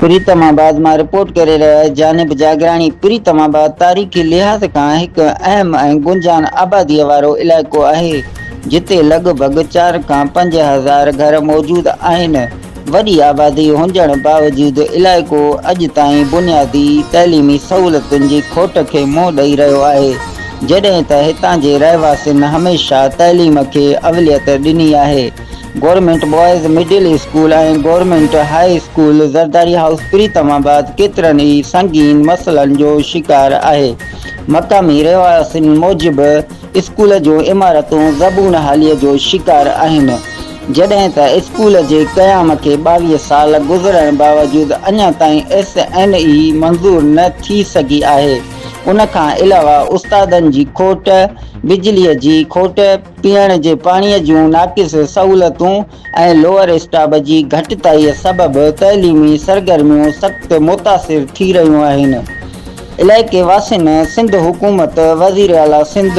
प्रीतमाबाद में रिपोर्ट करे रहा जानिब जागरानी। प्रीतमाबाद तारीख़ी लिहाज़ का एक अहम गुंजान आबादी वारो इलाको है, जिते लगभग 4 का 5 हज़ार घर मौजूद आहिनि। वडी आबादी हुजण बावजूद इलाको अज ताईं बुनियादी तैलीमी सहूलतुनि जी खोट के मुंहुं ॾेई रहियो आहे, जॾहिं त हितां जे रहवासियुनि हमेशा तैलीम के अवलियत ॾिनी आहे। गवर्नमेंट बॉयज़ मिडिल स्कूल और government high school Zardari house Pritamabad केतरनि ही संगीन मसलन जो शिकार है। मकामी रहवासियुनि मूजिब स्कूल जो इमारतूं ज़बून हाली जो शिकार आहिनि, जॾहिं त स्कूल के क़याम के 22 साल गुज़रण बावजूद अञा ताईं SNE मंजूर न थी सकी है। उन खां अलावा उस्तादनि जी खोट, बिजली की खोट, पीअण जे पानी जूं नाक़िस सहूलतूं ऐं लोअर स्टाफ की घटिताई सबब तैलीमी सरगर्मियों सख्त मुतासिर थी रहियूं आहिनि। इलाइक़े वासियुनि सिंध हुकूमत, वज़ीर आला सिंध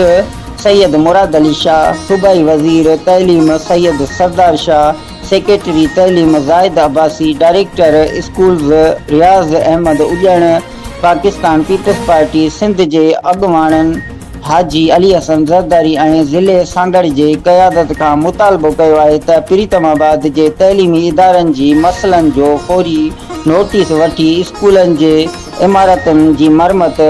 सैयद मुराद अली शाह, सूबाई वज़ीर तैलीम सैयद सरदार शाह, सेक्रेटरी तैलीम जाहिद अब्बासी, डायरेक्टर स्कूल्स रियाज़ अहमद उजण, पाकिस्तान पीपल्स पार्टी सिंध के अगवाननि हाजी अली हसन जरदारी और ज़िले सांगड़ के क़यादत का मुतालबो किया है त प्रीतमाबाद के तैलीमी इदारन की मसलन जो फौरी नोटिस वठी स्कूलन के इमारतन की मरम्मत